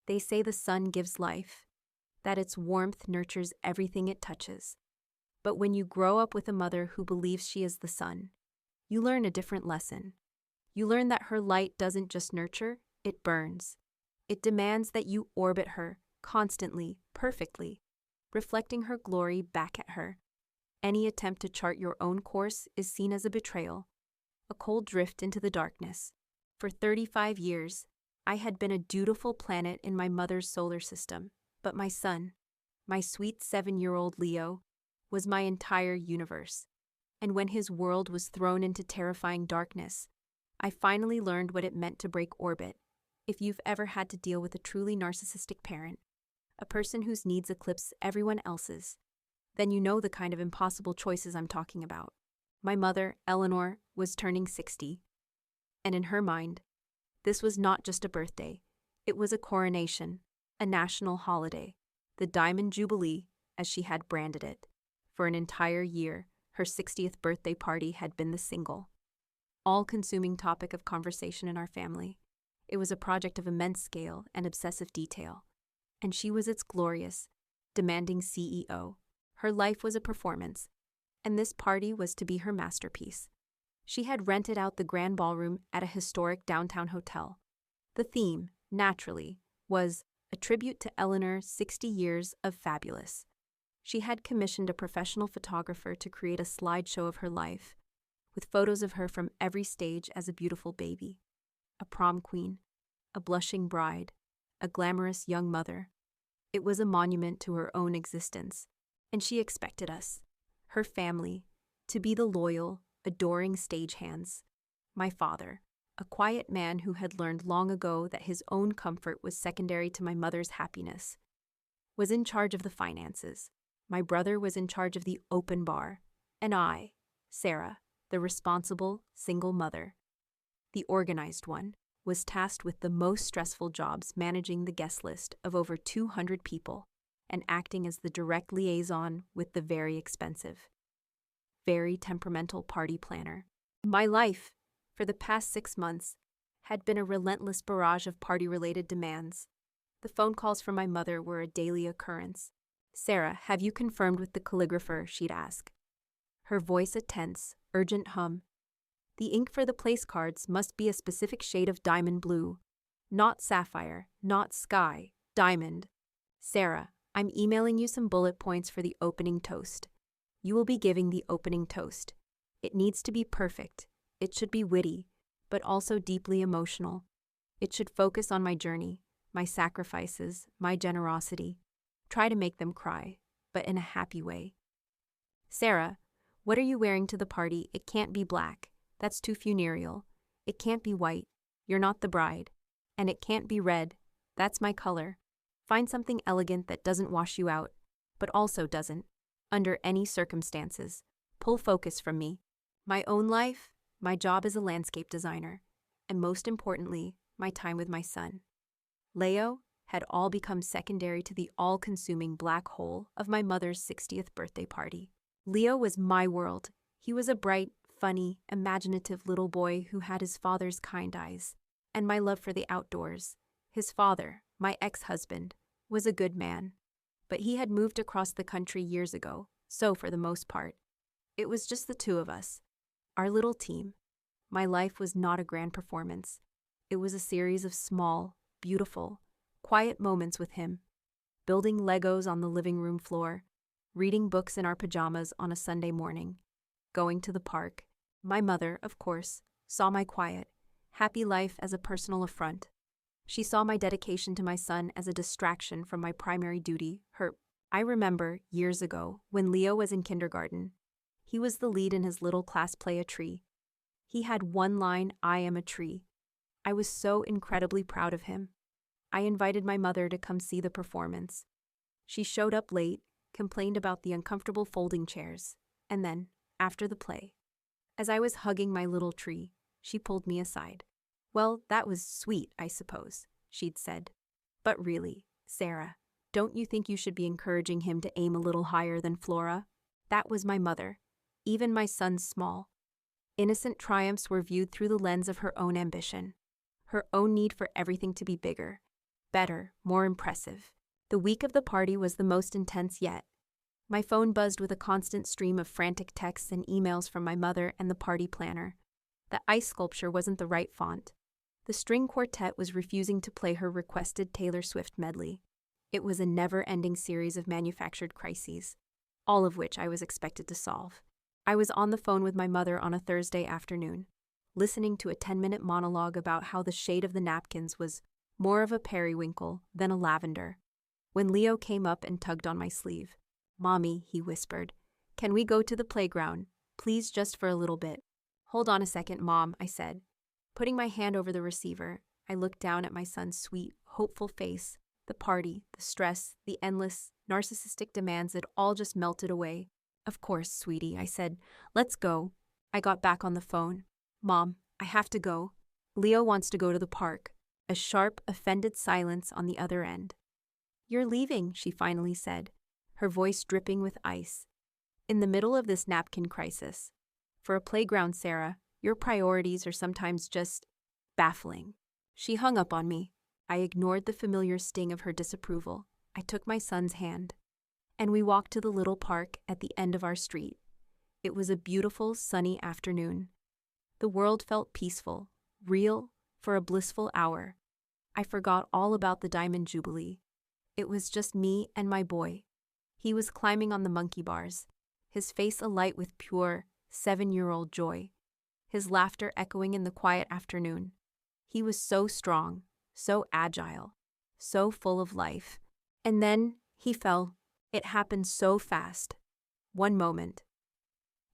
They say the sun gives life, that its warmth nurtures everything it touches. But when you grow up with a mother who believes she is the sun, you learn a different lesson. You learn that her light doesn't just nurture, it burns. It demands that you orbit her, constantly, perfectly, reflecting her glory back at her. Any attempt to chart your own course is seen as a betrayal, a cold drift into the darkness. For 35 years, I had been a dutiful planet in my mother's solar system, but my son, my sweet 7-year-old Leo, was my entire universe. And when his world was thrown into terrifying darkness, I finally learned what it meant to break orbit. If you've ever had to deal with a truly narcissistic parent, a person whose needs eclipse everyone else's, then you know the kind of impossible choices I'm talking about. My mother, Eleanor, was turning 60, and in her mind, this was not just a birthday. It was a coronation, a national holiday, the Diamond Jubilee, as she had branded it. For an entire year, her 60th birthday party had been the single, all-consuming topic of conversation in our family. It was a project of immense scale and obsessive detail, and she was its glorious, demanding CEO. Her life was a performance, and this party was to be her masterpiece. She had rented out the grand ballroom at a historic downtown hotel. The theme, naturally, was a tribute to Eleanor's 60 years of fabulous. She had commissioned a professional photographer to create a slideshow of her life, with photos of her from every stage as a beautiful baby, a prom queen, a blushing bride, a glamorous young mother. It was a monument to her own existence, and she expected us, her family, to be the loyal, adoring stagehands. My father, a quiet man who had learned long ago that his own comfort was secondary to my mother's happiness, was in charge of the finances. My brother was in charge of the open bar, and I, Sarah, the responsible, single mother, the organized one, was tasked with the most stressful jobs, managing the guest list of over 200 people and acting as the direct liaison with the very expensive, very temperamental party planner. My life, for the past 6 months, had been a relentless barrage of party-related demands. The phone calls from my mother were a daily occurrence. "Sarah, have you confirmed with the calligrapher?" she'd ask. Her voice a tense, urgent hum. "The ink for the place cards must be a specific shade of diamond blue. Not sapphire, not sky, diamond. Sarah, I'm emailing you some bullet points for the opening toast. You will be giving the opening toast. It needs to be perfect. It should be witty, but also deeply emotional. It should focus on my journey, my sacrifices, my generosity. Try to make them cry, but in a happy way. Sarah, what are you wearing to the party? It can't be black. That's too funereal. It can't be white. You're not the bride. And it can't be red. That's my color. Find something elegant that doesn't wash you out, but also doesn't, under any circumstances, pull focus from me. My own life, my job as a landscape designer, and most importantly, my time with my son. Leo had all become secondary to the all-consuming black hole of my mother's 60th birthday party. Leo was my world. He was a bright, funny, imaginative little boy who had his father's kind eyes, and my love for the outdoors. His father, my ex-husband, was a good man, but he had moved across the country years ago, so for the most part, it was just the two of us, our little team. My life was not a grand performance. It was a series of small, beautiful, quiet moments with him, building Legos on the living room floor, reading books in our pajamas on a Sunday morning, going to the park. My mother, of course, saw my quiet, happy life as a personal affront. She saw my dedication to my son as a distraction from my primary duty, I remember, years ago, when Leo was in kindergarten, he was the lead in his little class play, A Tree. He had one line, "I am a tree." I was so incredibly proud of him. I invited my mother to come see the performance. She showed up late, complained about the uncomfortable folding chairs, and then, after the play, as I was hugging my little tree, she pulled me aside. "Well, that was sweet, I suppose," she'd said. "But really, Sarah, don't you think you should be encouraging him to aim a little higher than Flora?" That was my mother, even my son's small, innocent triumphs were viewed through the lens of her own ambition, her own need for everything to be bigger, better, more impressive. The week of the party was the most intense yet. My phone buzzed with a constant stream of frantic texts and emails from my mother and the party planner. The ice sculpture wasn't the right font. The string quartet was refusing to play her requested Taylor Swift medley. It was a never-ending series of manufactured crises, all of which I was expected to solve. I was on the phone with my mother on a Thursday afternoon, listening to a 10-minute monologue about how the shade of the napkins was more of a periwinkle than a lavender, when Leo came up and tugged on my sleeve. "Mommy," he whispered, "can we go to the playground? Please, just for a little bit." "Hold on a second, Mom," I said. Putting my hand over the receiver, I looked down at my son's sweet, hopeful face. The party, the stress, the endless, narcissistic demands had all just melted away. "Of course, sweetie," I said. "Let's go." I got back on the phone. "Mom, I have to go. Leo wants to go to the park." A sharp, offended silence on the other end. "You're leaving," she finally said, her voice dripping with ice. "In the middle of this napkin crisis. For a playground, Sarah, your priorities are sometimes just baffling." She hung up on me. I ignored the familiar sting of her disapproval. I took my son's hand, and we walked to the little park at the end of our street. It was a beautiful, sunny afternoon. The world felt peaceful, real, for a blissful hour. I forgot all about the Diamond Jubilee. It was just me and my boy. He was climbing on the monkey bars, his face alight with pure, 7-year-old joy, his laughter echoing in the quiet afternoon. He was so strong, so agile, so full of life. And then he fell. It happened so fast. One moment,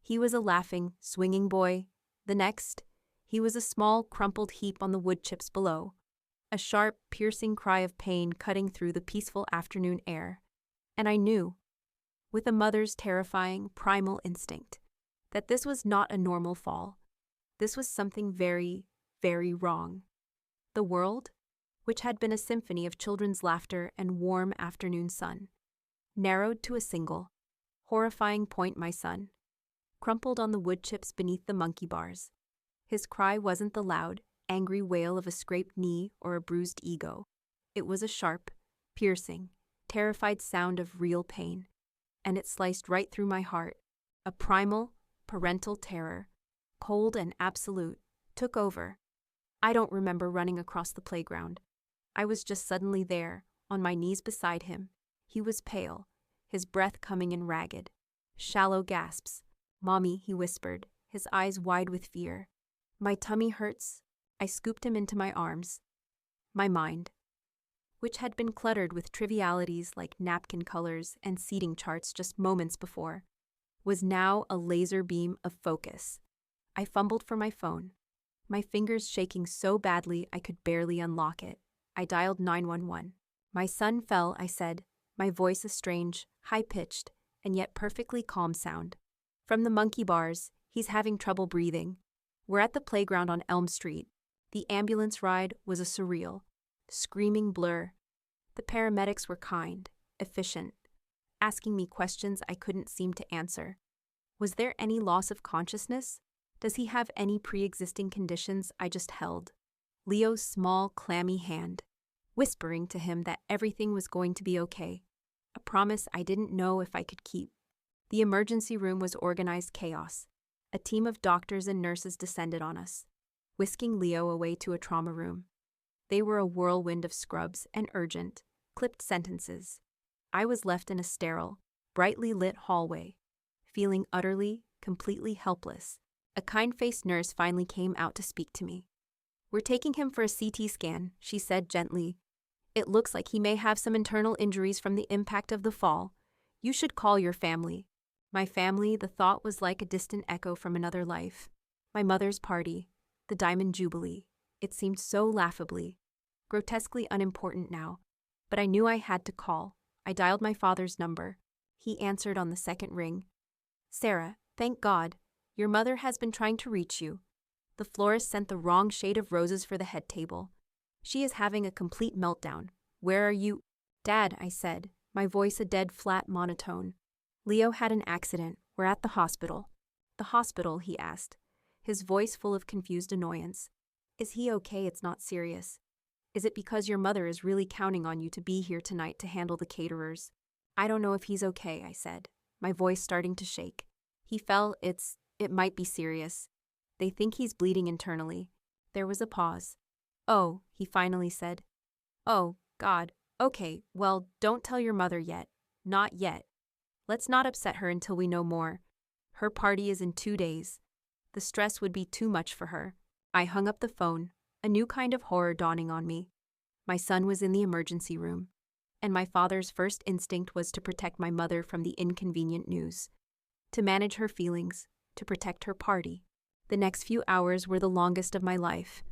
he was a laughing, swinging boy. The next, he was a small, crumpled heap on the wood chips below, a sharp, piercing cry of pain cutting through the peaceful afternoon air. And I knew, with a mother's terrifying, primal instinct, that this was not a normal fall. This was something very, very wrong. The world, which had been a symphony of children's laughter and warm afternoon sun, narrowed to a single, horrifying point. My son, crumpled on the wood chips beneath the monkey bars. His cry wasn't the loud, angry wail of a scraped knee or a bruised ego. It was a sharp, piercing, terrified sound of real pain, and it sliced right through my heart. A primal, parental terror, cold and absolute, took over. I don't remember running across the playground. I was just suddenly there, on my knees beside him. He was pale, his breath coming in ragged, shallow gasps. "Mommy," he whispered, his eyes wide with fear. "My tummy hurts." I scooped him into my arms. My mind, which had been cluttered with trivialities like napkin colors and seating charts just moments before, was now a laser beam of focus. I fumbled for my phone, my fingers shaking so badly I could barely unlock it. I dialed 911. "My son fell," I said, my voice a strange, high-pitched, and yet perfectly calm sound. "From the monkey bars, he's having trouble breathing. We're at the playground on Elm Street." The ambulance ride was a surreal, screaming blur. The paramedics were kind, efficient, asking me questions I couldn't seem to answer. Was there any loss of consciousness? Does he have any pre-existing conditions? I just held Leo's small, clammy hand, whispering to him that everything was going to be okay, a promise I didn't know if I could keep. The emergency room was organized chaos. A team of doctors and nurses descended on us, whisking Leo away to a trauma room. They were a whirlwind of scrubs and urgent, clipped sentences. I was left in a sterile, brightly lit hallway, feeling utterly, completely helpless. A kind-faced nurse finally came out to speak to me. "We're taking him for a CT scan," she said gently. "It looks like he may have some internal injuries from the impact of the fall. You should call your family." My family, the thought was like a distant echo from another life. My mother's party, the Diamond Jubilee. It seemed so laughably, grotesquely unimportant now, but I knew I had to call. I dialed my father's number. He answered on the second ring. "Sarah, thank God. Your mother has been trying to reach you. The florist sent the wrong shade of roses for the head table. She is having a complete meltdown. Where are you?" "Dad," I said, my voice a dead flat monotone. "Leo had an accident. We're at the hospital." "The hospital?" he asked, his voice full of confused annoyance. "Is he okay? It's not serious." Is it because your mother is really counting on you to be here tonight to handle the caterers? I don't know if he's okay, I said, my voice starting to shake. He fell. It might be serious. They think he's bleeding internally. There was a pause. Oh, he finally said. Oh, God. Okay, well, don't tell your mother yet. Not yet. Let's not upset her until we know more. Her party is in 2 days. The stress would be too much for her. I hung up the phone, a new kind of horror dawning on me. My son was in the emergency room, and my father's first instinct was to protect my mother from the inconvenient news, to manage her feelings, to protect her party. The next few hours were the longest of my life.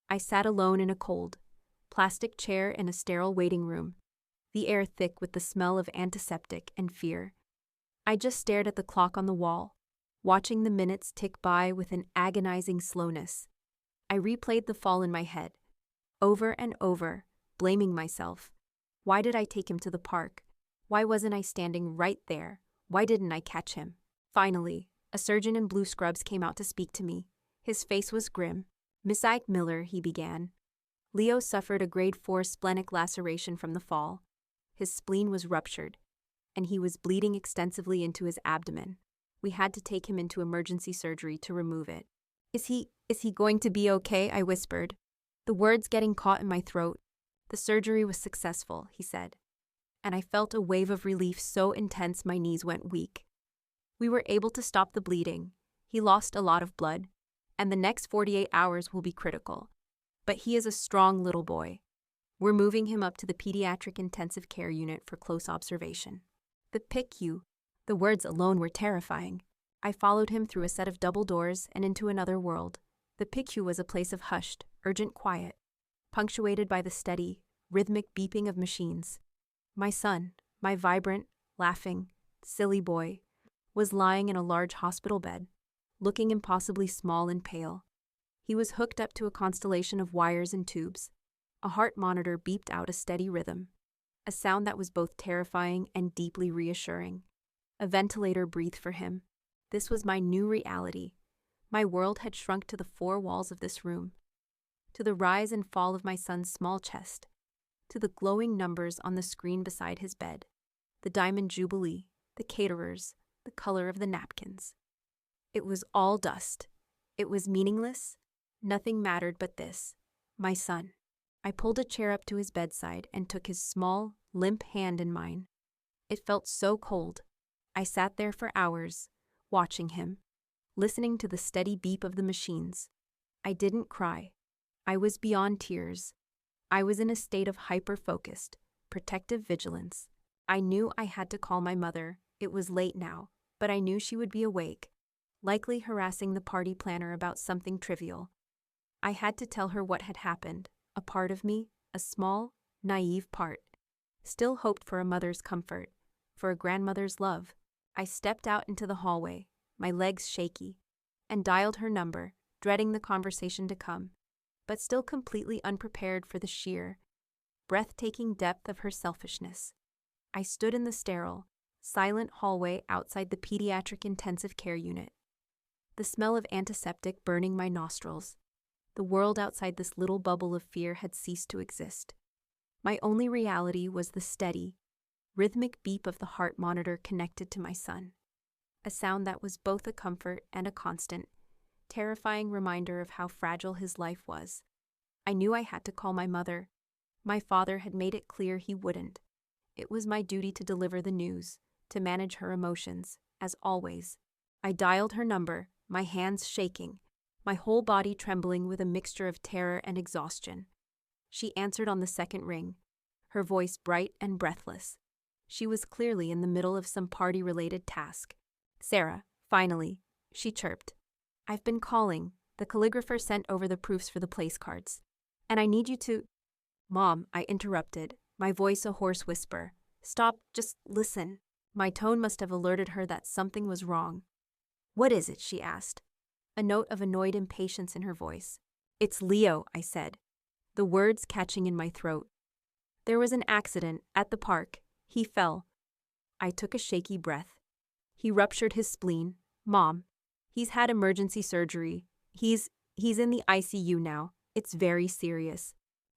I sat alone in a cold, plastic chair in a sterile waiting room, the air thick with the smell of antiseptic and fear. I just stared at the clock on the wall, watching the minutes tick by with an agonizing slowness. I replayed the fall in my head, over and over, blaming myself. Why did I take him to the park? Why wasn't I standing right there? Why didn't I catch him? Finally, a surgeon in blue scrubs came out to speak to me. His face was grim. "Miss Ike Miller," he began. "Leo suffered a grade 4 splenic laceration from the fall. His spleen was ruptured, and he was bleeding extensively into his abdomen. We had to take him into emergency surgery to remove it." Is he going to be okay?" I whispered, the words getting caught in my throat. "The surgery was successful," he said, and I felt a wave of relief so intense my knees went weak. "We were able to stop the bleeding. He lost a lot of blood, and the next 48 hours will be critical. But he is a strong little boy. We're moving him up to the pediatric intensive care unit for close observation." The PICU. The words alone were terrifying. I followed him through a set of double doors and into another world. The PICU was a place of hushed, urgent quiet, punctuated by the steady, rhythmic beeping of machines. My son, my vibrant, laughing, silly boy, was lying in a large hospital bed, looking impossibly small and pale. He was hooked up to a constellation of wires and tubes. A heart monitor beeped out a steady rhythm, a sound that was both terrifying and deeply reassuring. A ventilator breathed for him. This was my new reality. My world had shrunk to the 4 walls of this room, to the rise and fall of my son's small chest, to the glowing numbers on the screen beside his bed, the diamond jubilee, the caterers, the color of the napkins. It was all dust. It was meaningless. Nothing mattered but this, my son. I pulled a chair up to his bedside and took his small, limp hand in mine. It felt so cold. I sat there for hours, watching him, listening to the steady beep of the machines. I didn't cry. I was beyond tears. I was in a state of hyper-focused, protective vigilance. I knew I had to call my mother. It was late now, but I knew she would be awake, likely harassing the party planner about something trivial. I had to tell her what had happened. A part of me, a small, naive part, still hoped for a mother's comfort, for a grandmother's love. I stepped out into the hallway, my legs shaky, and dialed her number, dreading the conversation to come, but still completely unprepared for the sheer, breathtaking depth of her selfishness. I stood in the sterile, silent hallway outside the pediatric intensive care unit, the smell of antiseptic burning my nostrils. The world outside this little bubble of fear had ceased to exist. My only reality was the steady, rhythmic beep of the heart monitor connected to my son, a sound that was both a comfort and a constant, terrifying reminder of how fragile his life was. I knew I had to call my mother. My father had made it clear he wouldn't. It was my duty to deliver the news, to manage her emotions, as always. I dialed her number, my hands shaking, my whole body trembling with a mixture of terror and exhaustion. She answered on the second ring, her voice bright and breathless. She was clearly in the middle of some party-related task. "Sarah, finally," she chirped. "I've been calling. The calligrapher sent over the proofs for the place cards. And I need you to—" "Mom," I interrupted, my voice a hoarse whisper. "Stop, just listen." My tone must have alerted her that something was wrong. "What is it?" she asked, a note of annoyed impatience in her voice. "It's Leo," I said, the words catching in my throat. "There was an accident at the park. He fell." I took a shaky breath. "He ruptured his spleen. Mom, he's had emergency surgery. He's in the ICU now. It's very serious."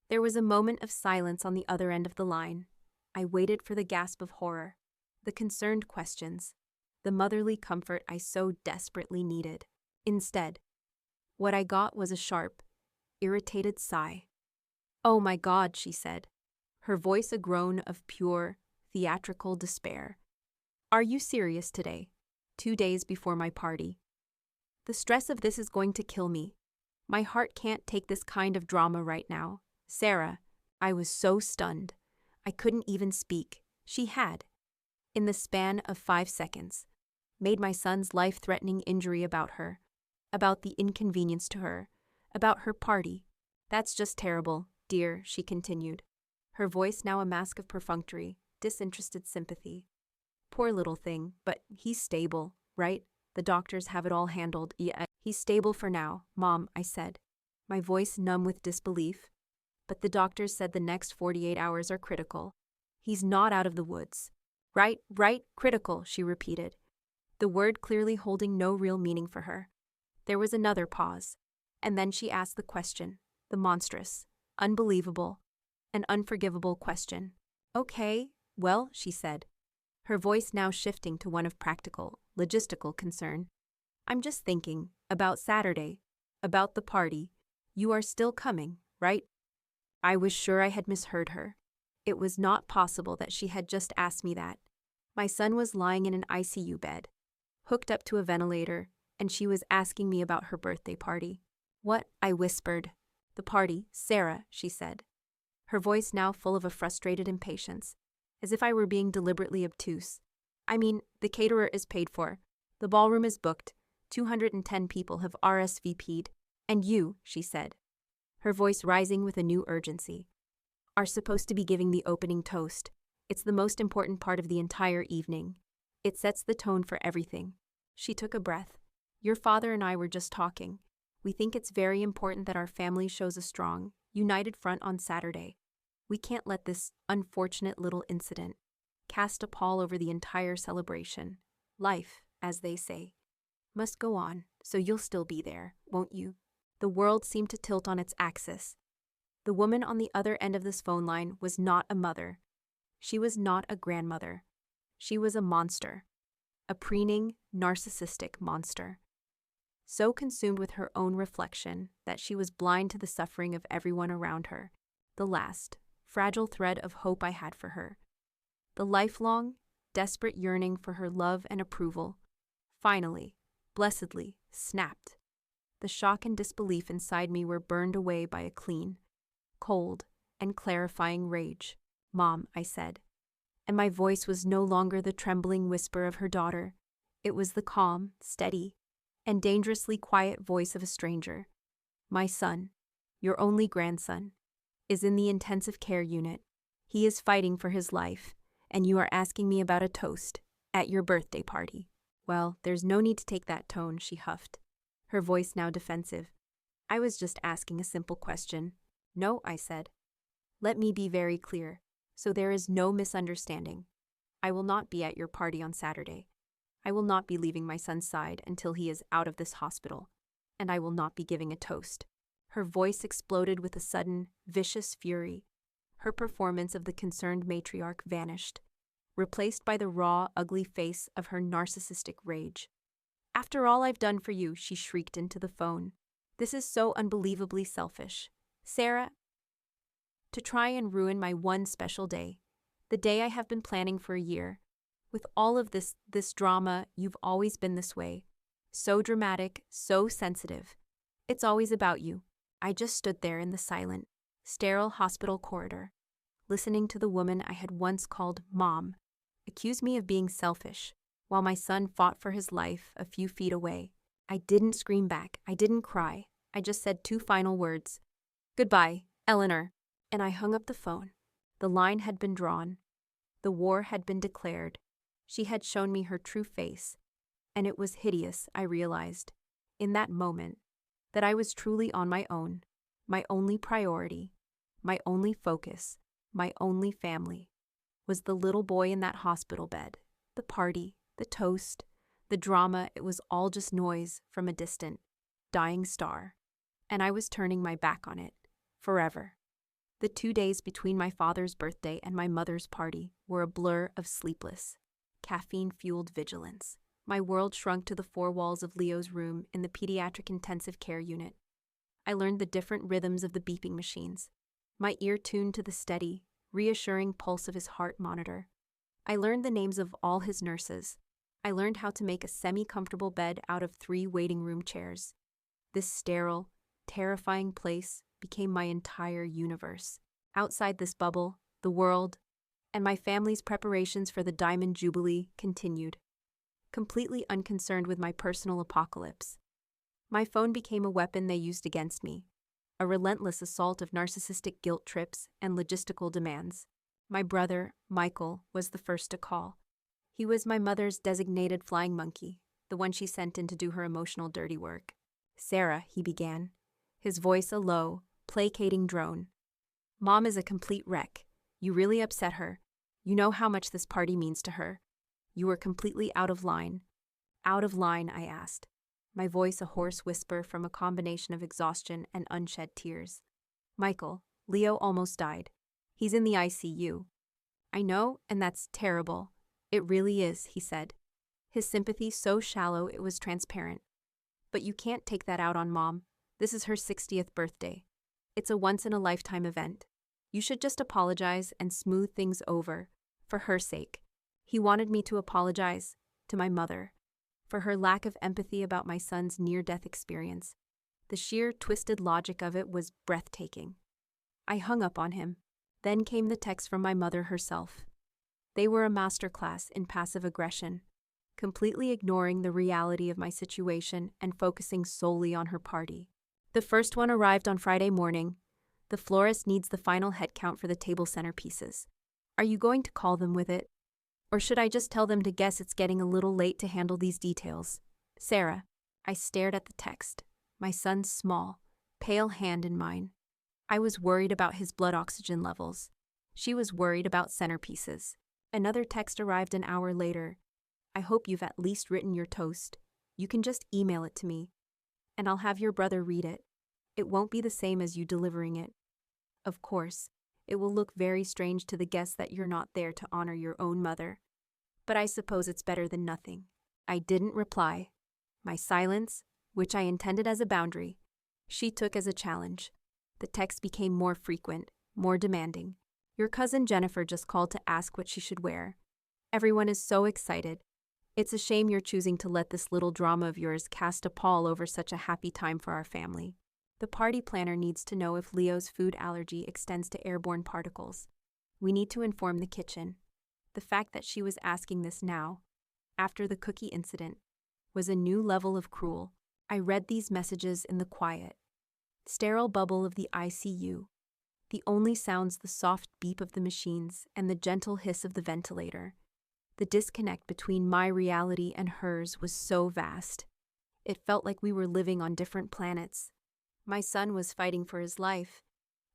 There was a moment of silence on the other end of the line. I waited for the gasp of horror, the concerned questions, the motherly comfort I so desperately needed. Instead, what I got was a sharp, irritated sigh. "Oh my God," she said, her voice a groan of pure, theatrical despair. "Are you serious today? 2 days before my party? The stress of this is going to kill me. My heart can't take this kind of drama right now. Sarah." I was so stunned. I couldn't even speak. She had, in the span of 5 seconds, made my son's life-threatening injury about her, about the inconvenience to her, about her party. "That's just terrible, dear," she continued, her voice now a mask of perfunctory, disinterested sympathy. "Poor little thing, but he's stable, right? The doctors have it all handled." "Yeah, he's stable for now, Mom," I said, my voice numb with disbelief. "But the doctors said the next 48 hours are critical. He's not out of the woods." Right, critical," she repeated, the word clearly holding no real meaning for her. There was another pause, and then she asked the question, the monstrous, unbelievable, and unforgivable question. "Okay, well," she said, her voice now shifting to one of practical, logistical concern. "I'm just thinking, about Saturday, about the party. You are still coming, right?" I was sure I had misheard her. It was not possible that she had just asked me that. My son was lying in an ICU bed, hooked up to a ventilator, and she was asking me about her birthday party. "What?" I whispered. "The party, Sarah," she said, her voice now full of a frustrated impatience, as if I were being deliberately obtuse. "I mean, the caterer is paid for. The ballroom is booked. 210 people have RSVP'd. And you," she said, her voice rising with a new urgency, "are supposed to be giving the opening toast. It's the most important part of the entire evening. It sets the tone for everything." She took a breath. "Your father and I were just talking. We think it's very important that our family shows a strong, united front on Saturday. We can't let this unfortunate little incident cast a pall over the entire celebration. Life, as they say, must go on, so you'll still be there, won't you?" The world seemed to tilt on its axis. The woman on the other end of this phone line was not a mother. She was not a grandmother. She was a monster. A preening, narcissistic monster. So consumed with her own reflection that she was blind to the suffering of everyone around her. The last, fragile thread of hope I had for her. The lifelong, desperate yearning for her love and approval, finally, blessedly, snapped. The shock and disbelief inside me were burned away by a clean, cold, and clarifying rage. "Mom," I said, and my voice was no longer the trembling whisper of her daughter. It was the calm, steady, and dangerously quiet voice of a stranger. "My son, your only grandson, is in the intensive care unit. He is fighting for his life, and you are asking me about a toast at your birthday party." "Well, there's no need to take that tone," she huffed, her voice now defensive. "I was just asking a simple question." "No," I said. "Let me be very clear, so there is no misunderstanding. I will not be at your party on Saturday. I will not be leaving my son's side until he is out of this hospital, and I will not be giving a toast." Her voice exploded with a sudden, vicious fury. Her performance of the concerned matriarch vanished, replaced by the raw, ugly face of her narcissistic rage. "After all I've done for you," she shrieked into the phone. "This is so unbelievably selfish. Sarah, to try and ruin my one special day, the day I have been planning for a year. With all of this drama, you've always been this way. So dramatic, so sensitive. It's always about you." I just stood there in the silent, sterile hospital corridor, listening to the woman I had once called Mom accuse me of being selfish, while my son fought for his life a few feet away. I didn't scream back. I didn't cry. I just said 2 final words. "Goodbye, Eleanor." And I hung up the phone. The line had been drawn. The war had been declared. She had shown me her true face, and it was hideous, I realized, in that moment, that I was truly on my own, my only priority, my only focus, my only family, was the little boy in that hospital bed, the party, the toast, the drama. It was all just noise from a distant, dying star, and I was turning my back on it, forever. The 2 days between my father's birthday and my mother's party were a blur of sleepless, caffeine-fueled vigilance. My world shrunk to the four walls of Leo's room in the pediatric intensive care unit. I learned the different rhythms of the beeping machines, my ear tuned to the steady, reassuring pulse of his heart monitor. I learned the names of all his nurses. I learned how to make a semi-comfortable bed out of 3 waiting room chairs. This sterile, terrifying place became my entire universe. Outside this bubble, the world, and my family's preparations for the Diamond Jubilee continued. Completely unconcerned with my personal apocalypse. My phone became a weapon they used against me, a relentless assault of narcissistic guilt trips and logistical demands. My brother, Michael, was the first to call. He was my mother's designated flying monkey, the one she sent in to do her emotional dirty work. "Sarah," he began, his voice a low, placating drone. "Mom is a complete wreck. You really upset her. You know how much this party means to her. You were completely out of line." "Out of line?" I asked, my voice a hoarse whisper from a combination of exhaustion and unshed tears. "Michael, Leo almost died. He's in the ICU." "I know, and that's terrible. It really is," he said, his sympathy so shallow it was transparent. "But you can't take that out on Mom. This is her 60th birthday. It's a once-in-a-lifetime event. You should just apologize and smooth things over, for her sake." He wanted me to apologize to my mother for her lack of empathy about my son's near-death experience. The sheer, twisted logic of it was breathtaking. I hung up on him. Then came the text from my mother herself. They were a masterclass in passive aggression, completely ignoring the reality of my situation and focusing solely on her party. The first one arrived on Friday morning. "The florist needs the final head count for the table centerpieces. Are you going to call them with it? Or should I just tell them to guess it's getting a little late to handle these details? Sarah." I stared at the text, my son's small, pale hand in mine. I was worried about his blood oxygen levels. She was worried about centerpieces. Another text arrived an hour later. "I hope you've at least written your toast. You can just email it to me, and I'll have your brother read it. It won't be the same as you delivering it. Of course, it will look very strange to the guests that you're not there to honor your own mother. But I suppose it's better than nothing." I didn't reply. My silence, which I intended as a boundary, she took as a challenge. The texts became more frequent, more demanding. "Your cousin Jennifer just called to ask what she should wear. Everyone is so excited. It's a shame you're choosing to let this little drama of yours cast a pall over such a happy time for our family. The party planner needs to know if Leo's food allergy extends to airborne particles. We need to inform the kitchen." The fact that she was asking this now, after the cookie incident, was a new level of cruel. I read these messages in the quiet, sterile bubble of the ICU. The only sounds the soft beep of the machines and the gentle hiss of the ventilator. The disconnect between my reality and hers was so vast. It felt like we were living on different planets. My son was fighting for his life,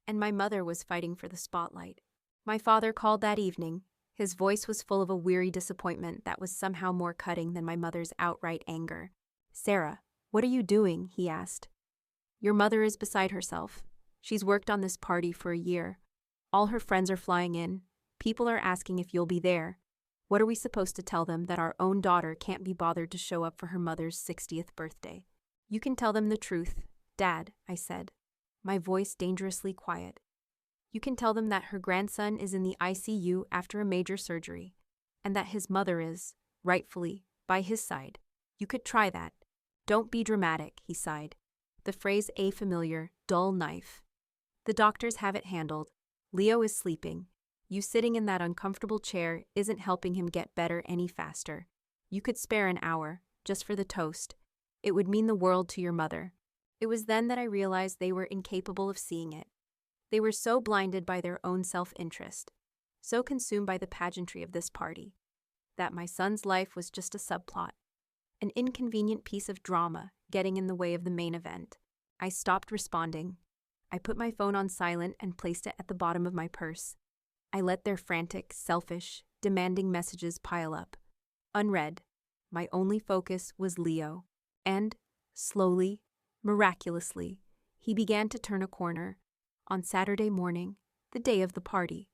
and my mother was fighting for the spotlight. My father called that evening. His voice was full of a weary disappointment that was somehow more cutting than my mother's outright anger. "Sarah, what are you doing?" he asked. "Your mother is beside herself. She's worked on this party for a year. All her friends are flying in. People are asking if you'll be there. What are we supposed to tell them that our own daughter can't be bothered to show up for her mother's 60th birthday? You can tell them the truth, Dad," I said, my voice dangerously quiet. "You can tell them that her grandson is in the ICU after a major surgery, and that his mother is, rightfully, by his side. You could try that. Don't be dramatic," he sighed, the phrase a familiar, dull knife. "The doctors have it handled. Leo is sleeping. You sitting in that uncomfortable chair isn't helping him get better any faster. You could spare an hour, just for the toast. It would mean the world to your mother." It was then that I realized they were incapable of seeing it. They were so blinded by their own self-interest, so consumed by the pageantry of this party, that my son's life was just a subplot, an inconvenient piece of drama getting in the way of the main event. I stopped responding. I put my phone on silent and placed it at the bottom of my purse. I let their frantic, selfish, demanding messages pile up. Unread, my only focus was Leo. And, slowly, miraculously, he began to turn a corner. On Saturday morning, The day of the party.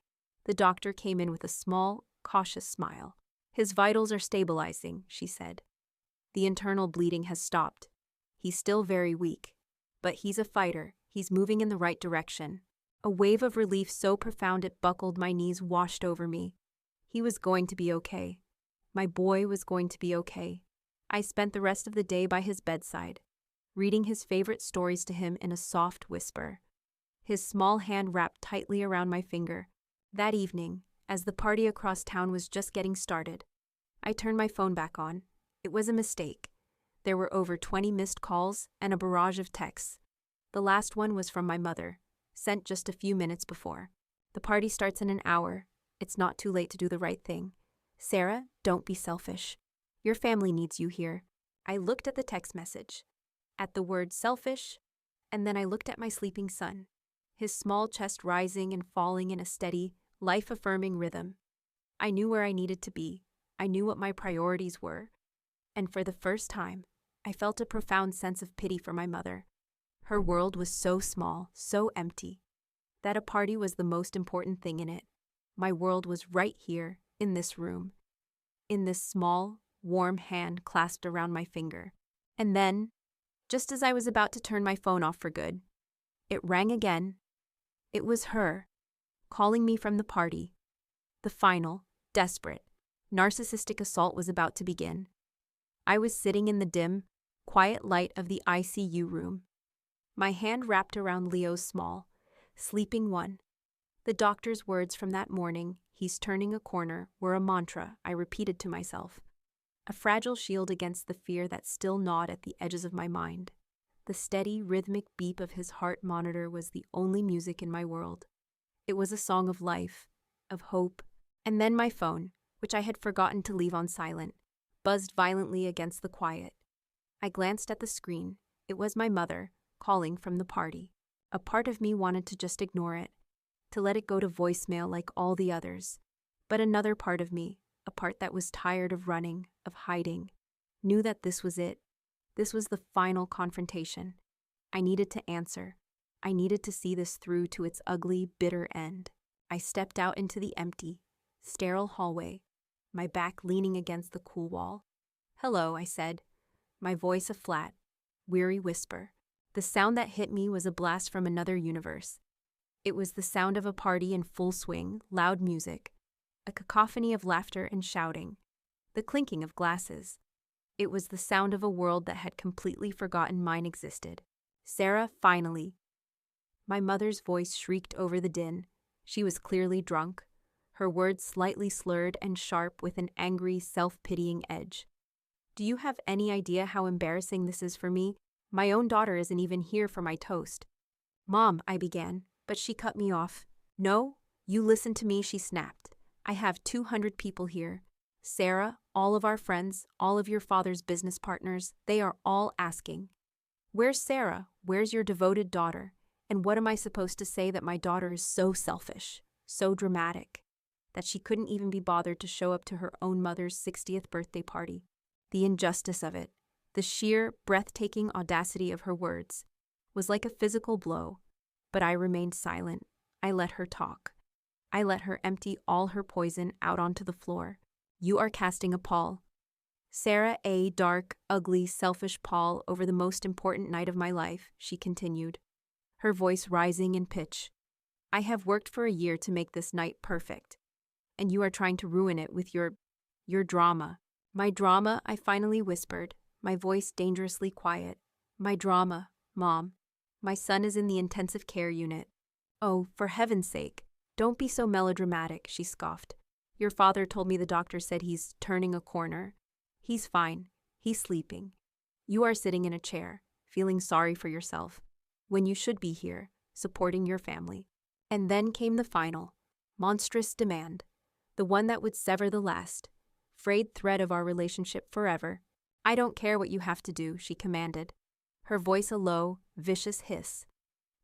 The doctor came in with a small, cautious smile. His vitals are stabilizing, she said. The internal bleeding has stopped. He's still very weak. But he's a fighter. He's moving in the right direction. A wave of relief so profound it buckled my knees washed over me. He was going to be okay. My boy was going to be okay. I spent the rest of the day by his bedside, reading his favorite stories to him in a soft whisper. His small hand wrapped tightly around my finger. That evening, as the party across town was just getting started, I turned my phone back on. It was a mistake. There were over 20 missed calls and a barrage of texts. The last one was from my mother, sent just a few minutes before. The party starts in an hour. It's not too late to do the right thing. Sarah, don't be selfish. Your family needs you here. I looked at the text message, at the word selfish, and then I looked at my sleeping son, his small chest rising and falling in a steady, life-affirming rhythm. I knew where I needed to be. I knew what my priorities were. And for the first time, I felt a profound sense of pity for my mother. Her world was so small, so empty. That a party was the most important thing in it. My world was right here, in this room, in this small, warm hand clasped around my finger. And then, just as I was about to turn my phone off for good, it rang again. It was her, calling me from the party. The final, desperate, narcissistic assault was about to begin. I was sitting in the dim, quiet light of the ICU room, my hand wrapped around Leo's small, sleeping one. The doctor's words from that morning, "He's turning a corner," were a mantra I repeated to myself, a fragile shield against the fear that still gnawed at the edges of my mind. The steady, rhythmic beep of his heart monitor was the only music in my world. It was a song of life, of hope. And then my phone, which I had forgotten to leave on silent, buzzed violently against the quiet. I glanced at the screen. It was my mother, calling from the party. A part of me wanted to just ignore it, to let it go to voicemail like all the others. But another part of me, a part that was tired of running, of hiding, knew that this was it. This was the final confrontation. I needed to answer. I needed to see this through to its ugly, bitter end. I stepped out into the empty, sterile hallway, my back leaning against the cool wall. "Hello," I said, my voice a flat, weary whisper. The sound that hit me was a blast from another universe. It was the sound of a party in full swing, loud music, a cacophony of laughter and shouting, the clinking of glasses. It was the sound of a world that had completely forgotten mine existed. "Sarah, finally." My mother's voice shrieked over the din. She was clearly drunk, her words slightly slurred and sharp with an angry, self-pitying edge. "Do you have any idea how embarrassing this is for me? My own daughter isn't even here for my toast." "Mom," I began, but she cut me off. "No, you listen to me," she snapped. "I have 200 people here. Sarah, all of our friends, all of your father's business partners, they are all asking, 'Where's Sarah? Where's your devoted daughter?' And what am I supposed to say that my daughter is so selfish, so dramatic, that she couldn't even be bothered to show up to her own mother's 60th birthday party? The injustice of it, the sheer, breathtaking audacity of her words, was like a physical blow. But I remained silent. I let her talk. I let her empty all her poison out onto the floor. "You are casting a pall. Sarah, a dark, ugly, selfish pall over the most important night of my life," she continued, her voice rising in pitch. "I have worked for a year to make this night perfect, and you are trying to ruin it with your drama." "My drama," I finally whispered, my voice dangerously quiet. "My drama, Mom. My son is in the intensive care unit." "Oh, for heaven's sake, don't be so melodramatic," she scoffed. "Your father told me the doctor said he's turning a corner. He's fine. He's sleeping. You are sitting in a chair, feeling sorry for yourself, when you should be here, supporting your family." And then came the final, monstrous demand, the one that would sever the last, frayed thread of our relationship forever. "I don't care what you have to do," she commanded, her voice a low, vicious hiss.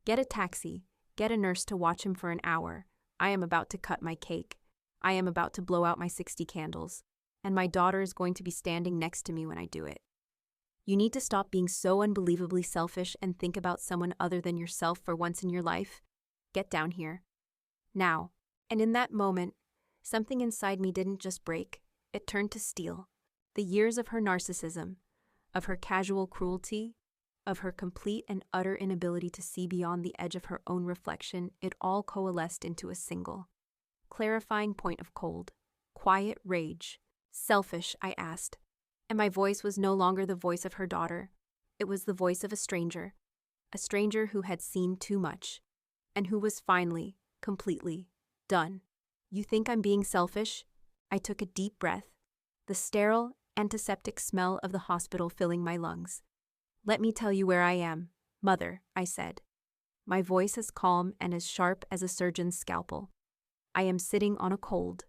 "Get a taxi, get a nurse to watch him for an hour. I am about to cut my cake. I am about to blow out my 60 candles, and my daughter is going to be standing next to me when I do it. You need to stop being so unbelievably selfish and think about someone other than yourself for once in your life. Get down here." Now. And in that moment, something inside me didn't just break, it turned to steel. The years of her narcissism, of her casual cruelty, of her complete and utter inability to see beyond the edge of her own reflection, it all coalesced into a single, clarifying point of cold, quiet rage. Selfish, I asked, and my voice was no longer the voice of her daughter. It was the voice of a stranger who had seen too much, and who was finally, completely, done. You think I'm being selfish? I took a deep breath, the sterile, antiseptic smell of the hospital filling my lungs. Let me tell you where I am, Mother, I said, my voice as calm and as sharp as a surgeon's scalpel. I am sitting on a cold,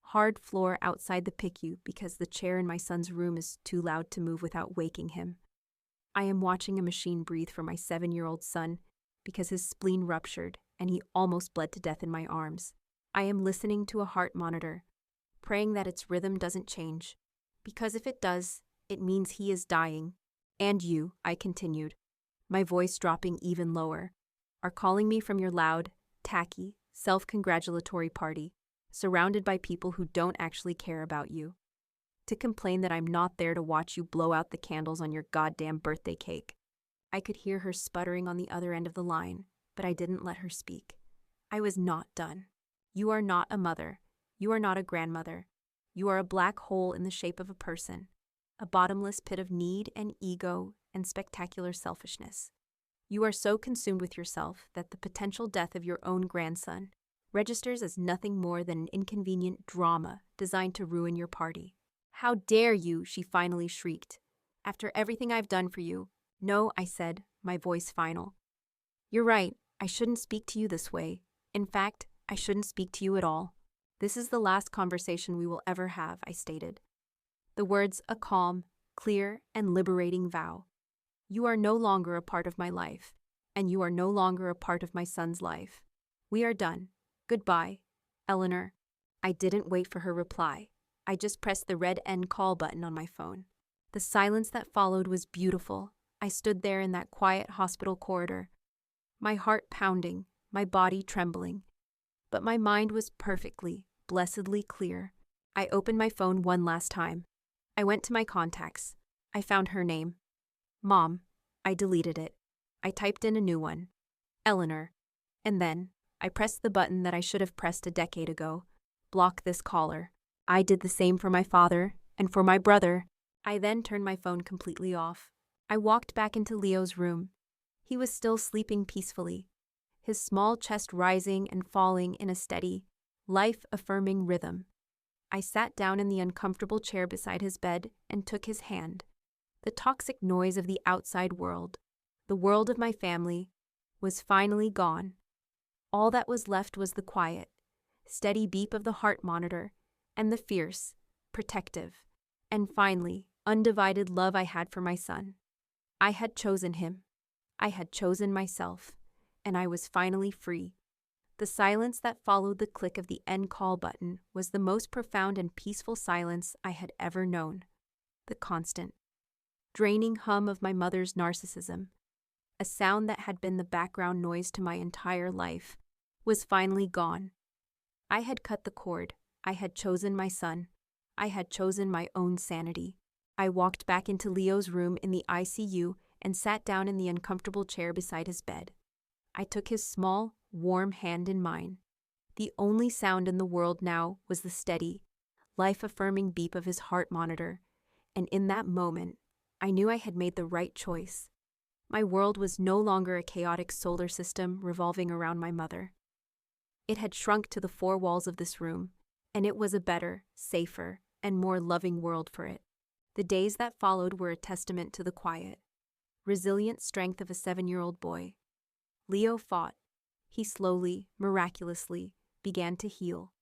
hard floor outside the PICU because the chair in my son's room is too loud to move without waking him. I am watching a machine breathe for my 7-year-old son because his spleen ruptured and he almost bled to death in my arms. I am listening to a heart monitor, praying that its rhythm doesn't change, because if it does, it means he is dying. And you, I continued, my voice dropping even lower, are calling me from your loud, tacky, self-congratulatory party, surrounded by people who don't actually care about you, to complain that I'm not there to watch you blow out the candles on your goddamn birthday cake. I could hear her sputtering on the other end of the line, but I didn't let her speak. I was not done. You are not a mother. You are not a grandmother. You are a black hole in the shape of a person, a bottomless pit of need and ego and spectacular selfishness. You are so consumed with yourself that the potential death of your own grandson registers as nothing more than an inconvenient drama designed to ruin your party. How dare you, she finally shrieked. After everything I've done for you. No, I said, my voice final. You're right, I shouldn't speak to you this way. In fact, I shouldn't speak to you at all. This is the last conversation we will ever have, I stated. The words a calm, clear, and liberating vow. You are no longer a part of my life, and you are no longer a part of my son's life. We are done. Goodbye, Eleanor. I didn't wait for her reply. I just pressed the red end call button on my phone. The silence that followed was beautiful. I stood there in that quiet hospital corridor, my heart pounding, my body trembling. But my mind was perfectly, blessedly clear. I opened my phone one last time. I went to my contacts. I found her name. Mom. I deleted it. I typed in a new one. Eleanor. And then, I pressed the button that I should have pressed a decade ago. Block this caller. I did the same for my father, and for my brother. I then turned my phone completely off. I walked back into Leo's room. He was still sleeping peacefully, his small chest rising and falling in a steady, life-affirming rhythm. I sat down in the uncomfortable chair beside his bed and took his hand. The toxic noise of the outside world, the world of my family, was finally gone. All that was left was the quiet, steady beep of the heart monitor and the fierce, protective, and finally, undivided love I had for my son. I had chosen him. I had chosen myself, and I was finally free. The silence that followed the click of the end call button was the most profound and peaceful silence I had ever known. The constant, draining hum of my mother's narcissism, a sound that had been the background noise to my entire life, was finally gone. I had cut the cord. I had chosen my son. I had chosen my own sanity. I walked back into Leo's room in the ICU and sat down in the uncomfortable chair beside his bed. I took his small, warm hand in mine. The only sound in the world now was the steady, life-affirming beep of his heart monitor, and in that moment, I knew I had made the right choice. My world was no longer a chaotic solar system revolving around my mother. It had shrunk to the 4 walls of this room, and it was a better, safer, and more loving world for it. The days that followed were a testament to the quiet, resilient strength of a 7-year-old boy. Leo fought. He slowly, miraculously, began to heal.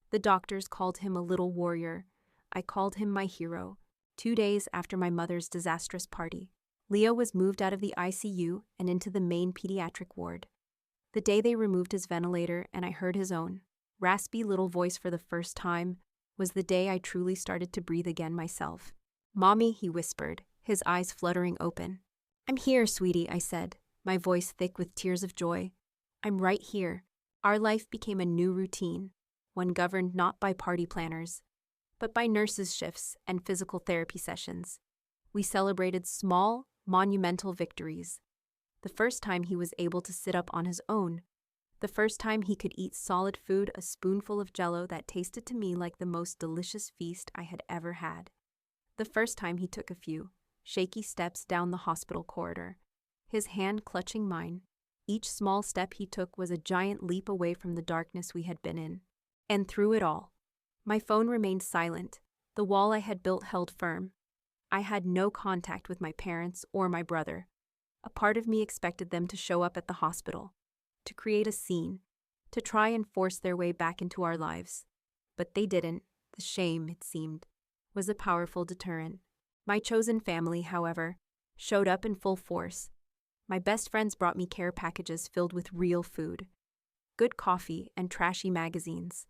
The doctors called him a little warrior. I called him my hero. 2 days after my mother's disastrous party, Leo was moved out of the ICU and into the main pediatric ward. The day they removed his ventilator and I heard his own, raspy little voice for the first time was the day I truly started to breathe again myself. Mommy, he whispered, his eyes fluttering open. I'm here, sweetie, I said, my voice thick with tears of joy. I'm right here. Our life became a new routine, one governed not by party planners, but by nurses' shifts and physical therapy sessions. We celebrated small, monumental victories. The first time he was able to sit up on his own. The first time he could eat solid food, a spoonful of Jell-O that tasted to me like the most delicious feast I had ever had. The first time he took a few shaky steps down the hospital corridor, his hand clutching mine. Each small step he took was a giant leap away from the darkness we had been in. And through it all, my phone remained silent. The wall I had built held firm. I had no contact with my parents or my brother. A part of me expected them to show up at the hospital, to create a scene, to try and force their way back into our lives. But they didn't. The shame, it seemed, was a powerful deterrent. My chosen family, however, showed up in full force. My best friends brought me care packages filled with real food, good coffee, and trashy magazines.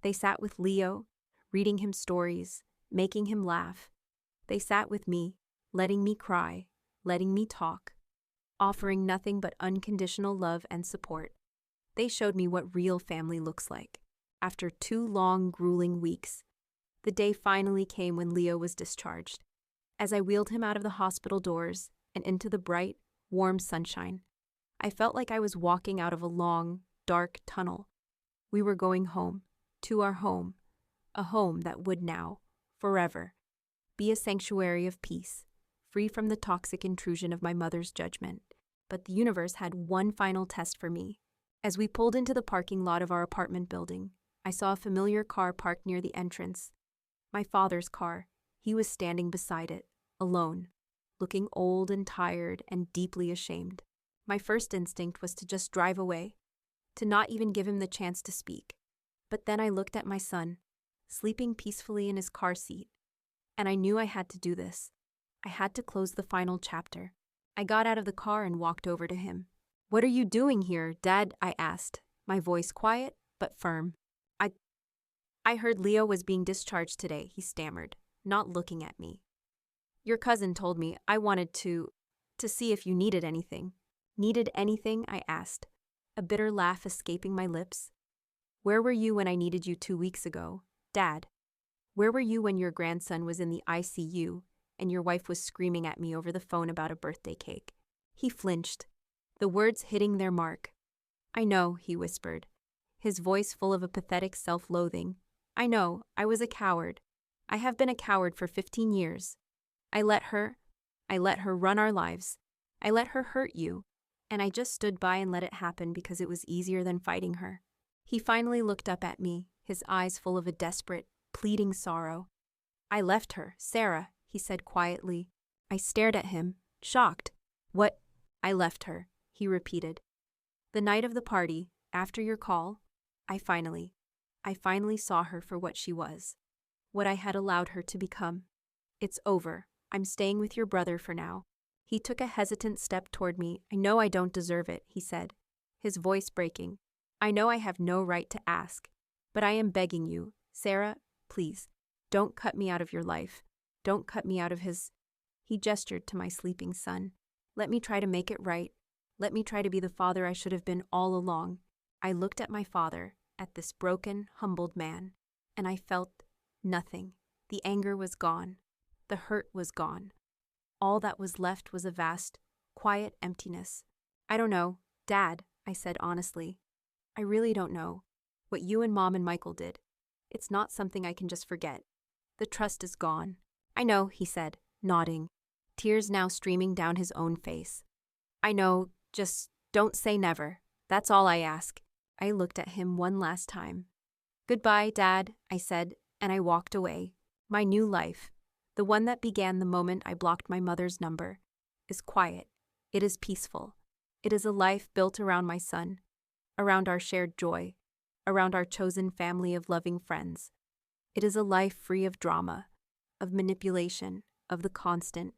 They sat with Leo, reading him stories, making him laugh. They sat with me, letting me cry, letting me talk, offering nothing but unconditional love and support. They showed me what real family looks like. After 2 long, grueling weeks, the day finally came when Leo was discharged. As I wheeled him out of the hospital doors and into the bright, warm sunshine, I felt like I was walking out of a long, dark tunnel. We were going home, to our home, a home that would now, forever, be a sanctuary of peace, free from the toxic intrusion of my mother's judgment. But the universe had one final test for me. As we pulled into the parking lot of our apartment building, I saw a familiar car parked near the entrance. My father's car. He was standing beside it, alone, looking old and tired and deeply ashamed. My first instinct was to just drive away, to not even give him the chance to speak. But then I looked at my son, sleeping peacefully in his car seat, and I knew I had to do this. I had to close the final chapter. I got out of the car and walked over to him. "What are you doing here, Dad?" I asked, my voice quiet but firm. I heard Leo was being discharged today," he stammered, not looking at me. "Your cousin told me. I wanted to see if you needed anything." "Needed anything?" I asked, a bitter laugh escaping my lips. "Where were you when I needed you 2 weeks ago, Dad? Where were you when your grandson was in the ICU and your wife was screaming at me over the phone about a birthday cake?" He flinched, the words hitting their mark. "I know," he whispered, his voice full of a pathetic self-loathing. "I know, I was a coward. I have been a coward for 15 years. I let her run our lives. I let her hurt you, and I just stood by and let it happen because it was easier than fighting her." He finally looked up at me, his eyes full of a desperate, pleading sorrow. "I left her, Sarah," he said quietly. I stared at him, shocked. "What?" "I left her," he repeated. "The night of the party, after your call, I finally saw her for what she was, what I had allowed her to become. It's over. I'm staying with your brother for now." He took a hesitant step toward me. "I know I don't deserve it," he said, his voice breaking. "I know I have no right to ask, but I am begging you, Sarah, please, don't cut me out of your life. Don't cut me out of his." He gestured to my sleeping son. "Let me try to make it right. Let me try to be the father I should have been all along." I looked at my father, at this broken, humbled man, and I felt nothing. The anger was gone. The hurt was gone. All that was left was a vast, quiet emptiness. "I don't know, Dad," I said honestly. "I really don't know. What you and Mom and Michael did. It's not something I can just forget. The trust is gone." "I know," he said, nodding, tears now streaming down his own face. "I know, just don't say never. That's all I ask." I looked at him one last time. "Goodbye, Dad," I said, and I walked away. My new life, the one that began the moment I blocked my mother's number, is quiet. It is peaceful. It is a life built around my son, around our shared joy, around our chosen family of loving friends. It is a life free of drama, of manipulation, of the constant,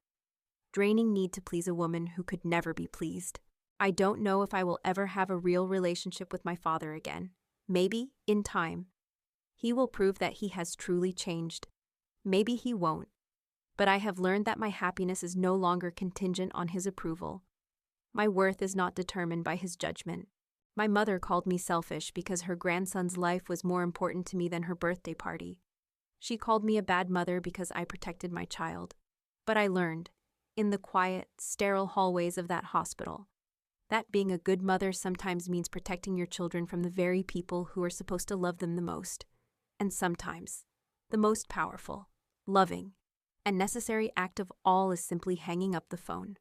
draining need to please a woman who could never be pleased. I don't know if I will ever have a real relationship with my father again. Maybe, in time, he will prove that he has truly changed. Maybe he won't. But I have learned that my happiness is no longer contingent on his approval. My worth is not determined by his judgment. My mother called me selfish because her grandson's life was more important to me than her birthday party. She called me a bad mother because I protected my child. But I learned, in the quiet, sterile hallways of that hospital, that being a good mother sometimes means protecting your children from the very people who are supposed to love them the most. And sometimes, the most powerful, loving, and necessary act of all is simply hanging up the phone.